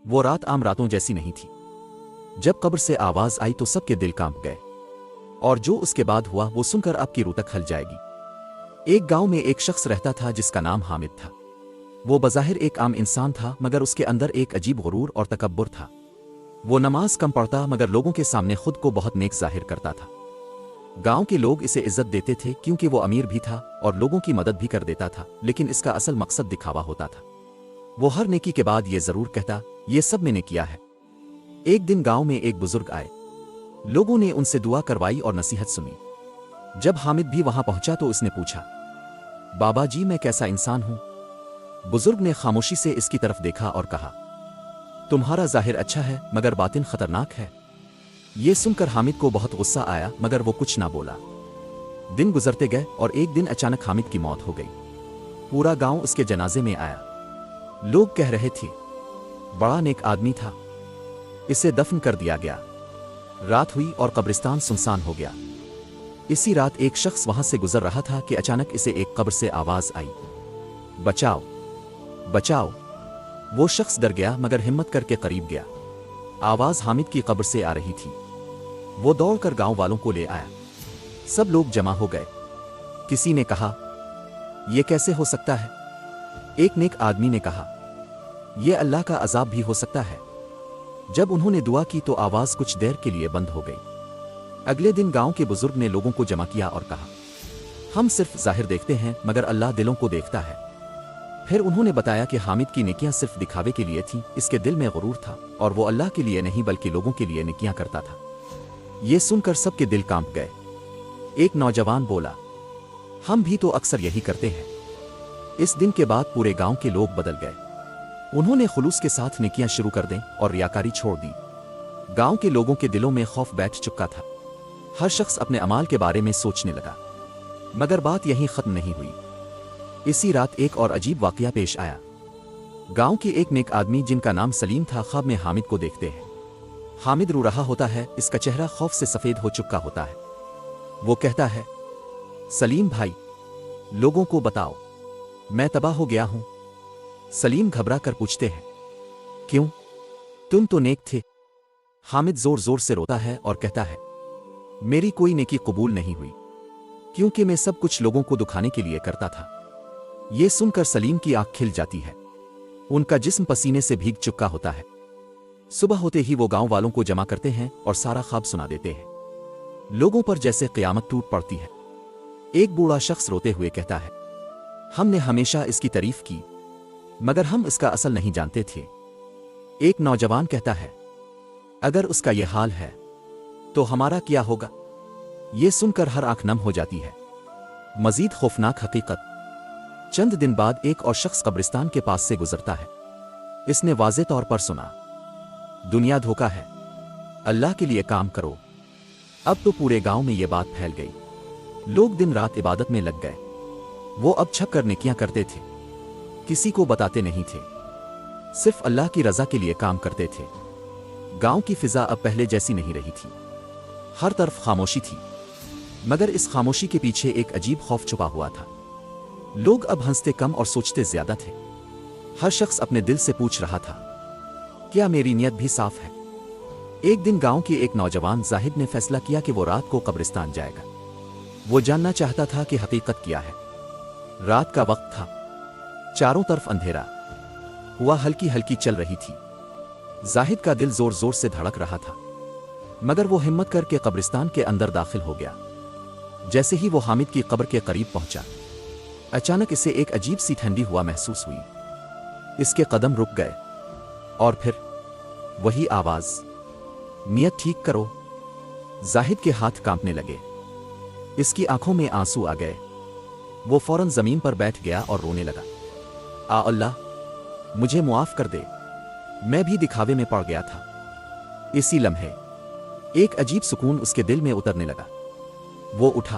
वो रात आम रातों जैसी नहीं थी। जब कब्र से आवाज आई तो सबके दिल कांप गए, और जो उसके बाद हुआ वो सुनकर आपकी रूह तक हल जाएगी। एक गांव में एक शख्स रहता था जिसका नाम हामिद था। वो बज़ाहिर एक आम इंसान था, मगर उसके अंदर एक अजीब गुरूर और तकब्बुर था। वो नमाज कम पढ़ता, मगर लोगों के सामने खुद को बहुत नेक जाहिर करता था। गांव के लोग इसे इज्जत देते थे क्योंकि वो अमीर भी था और लोगों की मदद भी कर देता था, लेकिन इसका असल मकसद दिखावा होता था। वो हर नेकी के बाद ये जरूर कहता, ये सब मैंने किया है। एक दिन गांव में एक बुजुर्ग आए। लोगों ने उनसे दुआ करवाई और नसीहत सुनी। जब हामिद भी वहां पहुंचा तो उसने पूछा, बाबा जी मैं कैसा इंसान हूं? बुजुर्ग ने खामोशी से इसकी तरफ देखा और कहा, तुम्हारा जाहिर अच्छा है मगर बातिन खतरनाक है। ये सुनकर हामिद को बहुत गुस्सा आया, मगर वो कुछ ना बोला। दिन गुजरते गए और एक दिन अचानक हामिद की मौत हो गई। पूरा गांव उसके जनाजे में आया। लोग कह रहे थे, बड़ा नेक आदमी था, इसे दफन कर दिया गया। रात हुई और कब्रिस्तान सुनसान हो गया। इसी रात एक शख्स वहां से गुजर रहा था कि अचानक इसे एक कब्र से आवाज आई, बचाओ बचाओ। वो शख्स डर गया मगर हिम्मत करके करीब गया। आवाज हामिद की कब्र से आ रही थी। वो दौड़कर गांव वालों को ले आया। सब लोग जमा हो गए। किसी ने कहा, यह कैसे हो सकता है? एक नेक आदमी ने कहा, यह अल्लाह का अजाब भी हो सकता है। जब उन्होंने दुआ की तो आवाज कुछ देर के लिए बंद हो गई। अगले दिन गांव के बुजुर्ग ने लोगों को जमा किया और कहा, हम सिर्फ जाहिर देखते हैं मगर अल्लाह दिलों को देखता है। फिर उन्होंने बताया कि हामिद की नेकियां सिर्फ दिखावे के लिए थीं, इसके दिल में गुरूर था और वो अल्लाह के लिए नहीं बल्कि लोगों के लिए नेकियां करता था। ये सुनकर सबके दिल कांप गए। एक नौजवान बोला, हम भी तो अक्सर यही करते हैं। इस दिन के बाद पूरे गांव के लोग बदल गए। उन्होंने खुलूस के साथ नेकियां शुरू कर दें और रियाकारी छोड़ दी। गांव के लोगों के दिलों में खौफ बैठ चुका था। हर शख्स अपने अमाल के बारे में सोचने लगा। मगर बात यहीं खत्म नहीं हुई। इसी रात एक और अजीब वाकया पेश आया। गांव के एक नेक आदमी जिनका नाम सलीम था, ख्वाब में हामिद को देखते हैं। हामिद रो रहा होता है, इसका चेहरा खौफ से सफेद हो चुका होता है। वो कहता है, सलीम भाई, लोगों को बताओ, मैं तबाह हो गया हूं। सलीम घबरा कर पूछते हैं, क्यों? तुम तो नेक थे। हामिद जोर जोर से रोता है और कहता है, मेरी कोई नेकी कबूल नहीं हुई क्योंकि मैं सब कुछ लोगों को दुखाने के लिए करता था। ये सुनकर सलीम की आंख खिल जाती है। उनका जिस्म पसीने से भीग चुका होता है। सुबह होते ही वो गांव वालों को जमा करते हैं और सारा ख्वाब सुना देते हैं। लोगों पर जैसे क़यामत टूट पड़ती है। एक बूढ़ा शख्स रोते हुए कहता है, हमने हमेशा इसकी तारीफ की मगर हम इसका असल नहीं जानते थे। एक नौजवान कहता है, अगर उसका यह हाल है तो हमारा क्या होगा? यह सुनकर हर आंख नम हो जाती है। मजीद खौफनाक हकीकत, चंद दिन बाद एक और शख्स कब्रिस्तान के पास से गुजरता है। इसने वाज़े तौर पर सुना, दुनिया धोखा है, अल्लाह के लिए काम करो। अब तो पूरे गांव में यह बात फैल गई। लोग दिन रात इबादत में लग गए। वो अब छप कर नेकियां करते थे, किसी को बताते नहीं थे, सिर्फ अल्लाह की रजा के लिए काम करते थे। गांव की फिजा अब पहले जैसी नहीं रही थी। हर तरफ खामोशी थी, मगर इस खामोशी के पीछे एक अजीब खौफ छुपा हुआ था। लोग अब हंसते कम और सोचते ज्यादा थे। हर शख्स अपने दिल से पूछ रहा था, क्या मेरी नीयत भी साफ है? एक दिन गांव के एक नौजवान जाहिद ने फैसला किया कि वो रात को कब्रिस्तान जाएगा। वो जानना चाहता था कि हकीकत क्या है। रात का वक्त था, चारों तरफ अंधेरा, हवा हल्की हल्की चल रही थी। जाहिद का दिल जोर जोर से धड़क रहा था, मगर वो हिम्मत करके कब्रिस्तान के अंदर दाखिल हो गया। जैसे ही वो हामिद की कब्र के करीब पहुंचा, अचानक इसे एक अजीब सी ठंडी हवा महसूस हुई। इसके कदम रुक गए और फिर वही आवाज, नियत ठीक करो। जाहिद के हाथ कांपने लगे, इसकी आंखों में आंसू आ गए। वो फौरन जमीन पर बैठ गया और रोने लगा, आ अल्लाह, मुझे मुआफ कर दे, मैं भी दिखावे में पड़ गया था। इसी लम्हे एक अजीब सुकून उसके दिल में उतरने लगा। वो उठा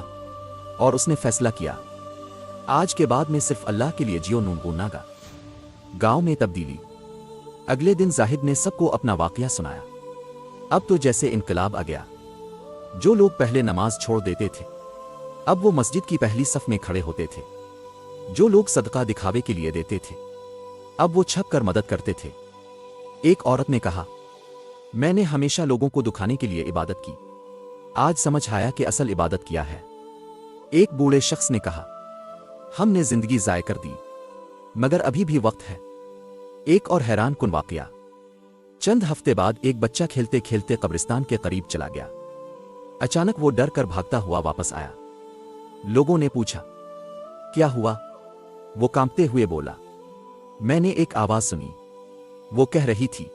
और उसने फैसला किया, आज के बाद मैं सिर्फ अल्लाह के लिए जियो नूनगुनागा। गांव में तब्दीली। अगले दिन जाहिद ने सबको अपना वाकया सुनाया। अब तो जैसे इनकलाब आ गया। जो लोग पहले नमाज छोड़ देते थे, अब वो मस्जिद की पहली सफ में खड़े होते थे। जो लोग सदका दिखावे के लिए देते थे, अब वो छप कर मदद करते थे। ایک عورت نے کہا، میں نے ہمیشہ لوگوں کو دکھانے کے لیے عبادت کی، آج سمجھ آیا کہ اصل عبادت کیا ہے۔ ایک بوڑھے شخص نے کہا، ہم نے زندگی ضائع کر دی مگر ابھی بھی وقت ہے۔ ایک اور حیران کن واقعہ، چند ہفتے بعد ایک بچہ کھیلتے کھیلتے قبرستان کے قریب چلا گیا۔ اچانک وہ ڈر کر بھاگتا ہوا واپس آیا۔ لوگوں نے پوچھا، کیا ہوا؟ وہ کانپتے ہوئے بولا، میں نے ایک آواز سنی، وہ کہہ رہی تھی،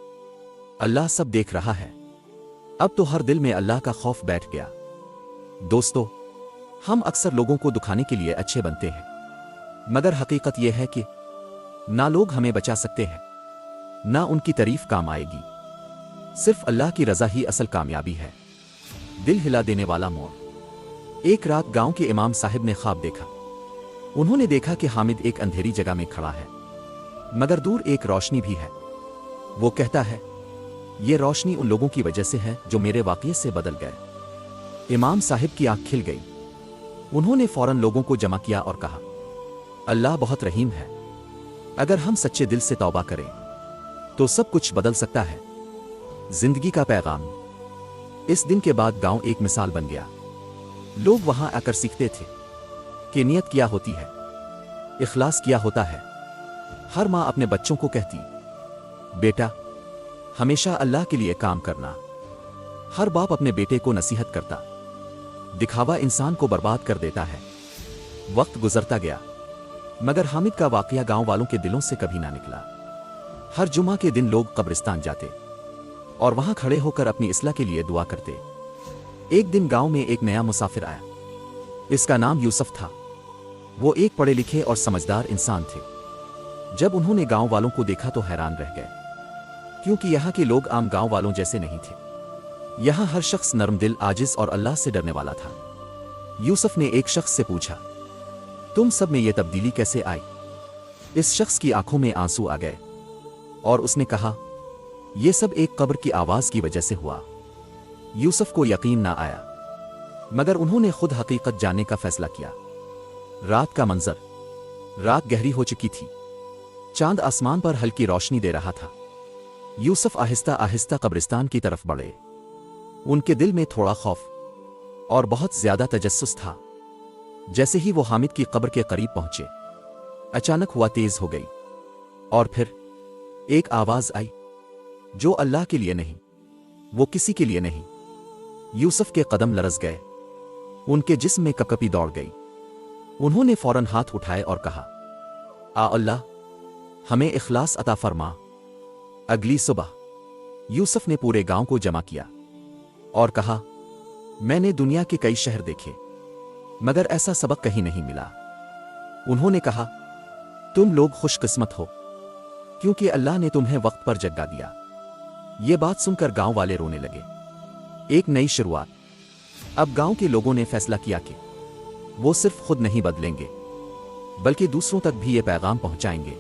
اللہ سب دیکھ رہا ہے۔ اب تو ہر دل میں اللہ کا خوف بیٹھ گیا۔ دوستو، ہم اکثر لوگوں کو دکھانے کے لیے اچھے بنتے ہیں، مگر حقیقت یہ ہے کہ نہ لوگ ہمیں بچا سکتے ہیں، نہ ان کی تعریف کام آئے گی۔ صرف اللہ کی رضا ہی اصل کامیابی ہے۔ دل ہلا دینے والا موڑ۔ ایک رات گاؤں کے امام صاحب نے خواب دیکھا۔ انہوں نے دیکھا کہ حامد ایک اندھیری جگہ میں کھڑا ہے، مگر دور ایک روشنی بھی ہے۔ وہ کہتا ہے، یہ روشنی ان لوگوں کی وجہ سے ہے جو میرے واقعے سے بدل گئے۔ امام صاحب کی آنکھ کھل گئی۔ انہوں نے فوراً لوگوں کو جمع کیا اور کہا، اللہ بہت رحیم ہے، اگر ہم سچے دل سے توبہ کریں تو سب کچھ بدل سکتا ہے۔ زندگی کا پیغام۔ اس دن کے بعد گاؤں ایک مثال بن گیا۔ لوگ وہاں آ کر سیکھتے تھے کہ نیت کیا ہوتی ہے، اخلاص کیا ہوتا ہے۔ ہر ماں اپنے بچوں کو کہتی، بیٹا ہمیشہ اللہ کے لیے کام کرنا۔ ہر باپ اپنے بیٹے کو نصیحت کرتا، دکھاوا انسان کو برباد کر دیتا ہے۔ وقت گزرتا گیا مگر حامد کا واقعہ گاؤں والوں کے دلوں سے کبھی نہ نکلا۔ ہر جمعہ کے دن لوگ قبرستان جاتے اور وہاں کھڑے ہو کر اپنی اصلاح کے لیے دعا کرتے۔ ایک دن گاؤں میں ایک نیا مسافر آیا۔ اس کا نام یوسف تھا۔ وہ ایک پڑھے لکھے اور سمجھدار انسان تھے۔ جب انہوں نے گاؤں والوں کو دیکھا تو حیران رہ گئے، کیونکہ یہاں کے لوگ عام گاؤں والوں جیسے نہیں تھے۔ یہاں ہر شخص نرم دل، عاجز اور اللہ سے ڈرنے والا تھا۔ یوسف نے ایک شخص سے پوچھا، تم سب میں یہ تبدیلی کیسے آئی؟ اس شخص کی آنکھوں میں آنسو آ گئے اور اس نے کہا، یہ سب ایک قبر کی آواز کی وجہ سے ہوا۔ یوسف کو یقین نہ آیا مگر انہوں نے خود حقیقت جاننے کا فیصلہ کیا۔ رات کا منظر۔ رات گہری ہو چکی تھی، چاند آسمان پر ہلکی روشنی دے رہا تھا۔ یوسف آہستہ آہستہ قبرستان کی طرف بڑھے۔ ان کے دل میں تھوڑا خوف اور بہت زیادہ تجسس تھا۔ جیسے ہی وہ حامد کی قبر کے قریب پہنچے، اچانک ہوا تیز ہو گئی اور پھر ایک آواز آئی، جو اللہ کے لیے نہیں، وہ کسی کے لیے نہیں۔ یوسف کے قدم لرز گئے، ان کے جسم میں کپکپی دوڑ گئی۔ انہوں نے فوراً ہاتھ اٹھائے اور کہا، اللہ ہمیں اخلاص عطا فرما۔ اگلی صبح یوسف نے پورے گاؤں کو جمع کیا اور کہا، میں نے دنیا کے کئی شہر دیکھے مگر ایسا سبق کہیں نہیں ملا۔ انہوں نے کہا، تم لوگ خوش قسمت ہو کیونکہ اللہ نے تمہیں وقت پر جگا دیا۔ یہ بات سن کر گاؤں والے رونے لگے۔ ایک نئی شروعات۔ اب گاؤں کے لوگوں نے فیصلہ کیا کہ وہ صرف خود نہیں بدلیں گے بلکہ دوسروں تک بھی یہ پیغام پہنچائیں گے۔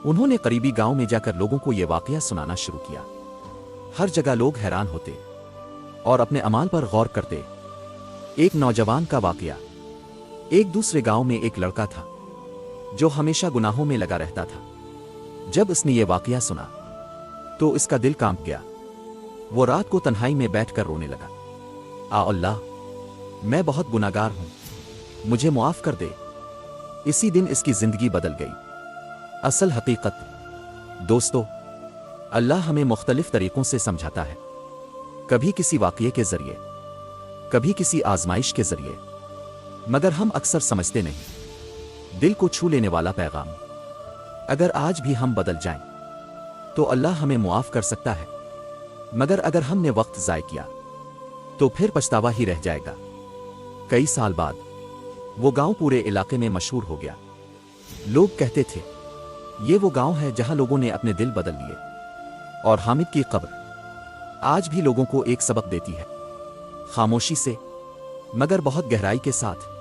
انہوں نے قریبی گاؤں میں جا کر لوگوں کو یہ واقعہ سنانا شروع کیا۔ ہر جگہ لوگ حیران ہوتے اور اپنے اعمال پر غور کرتے۔ ایک نوجوان کا واقعہ۔ ایک دوسرے گاؤں میں ایک لڑکا تھا جو ہمیشہ گناہوں میں لگا رہتا تھا۔ جب اس نے یہ واقعہ سنا تو اس کا دل کانپ گیا۔ وہ رات کو تنہائی میں بیٹھ کر رونے لگا، اللہ میں بہت گناہگار ہوں، مجھے معاف کر دے۔ اسی دن اس کی زندگی بدل گئی۔ اصل حقیقت۔ دوستو، اللہ ہمیں مختلف طریقوں سے سمجھاتا ہے، کبھی کسی واقعے کے ذریعے، کبھی کسی آزمائش کے ذریعے، مگر ہم اکثر سمجھتے نہیں۔ دل کو چھو لینے والا پیغام۔ اگر آج بھی ہم بدل جائیں تو اللہ ہمیں معاف کر سکتا ہے، مگر اگر ہم نے وقت ضائع کیا تو پھر پچھتاوا ہی رہ جائے گا۔ کئی سال بعد وہ گاؤں پورے علاقے میں مشہور ہو گیا۔ لوگ کہتے تھے، یہ وہ گاؤں ہے جہاں لوگوں نے اپنے دل بدل لیے۔ اور حامد کی قبر آج بھی لوگوں کو ایک سبق دیتی ہے، خاموشی سے مگر بہت گہرائی کے ساتھ۔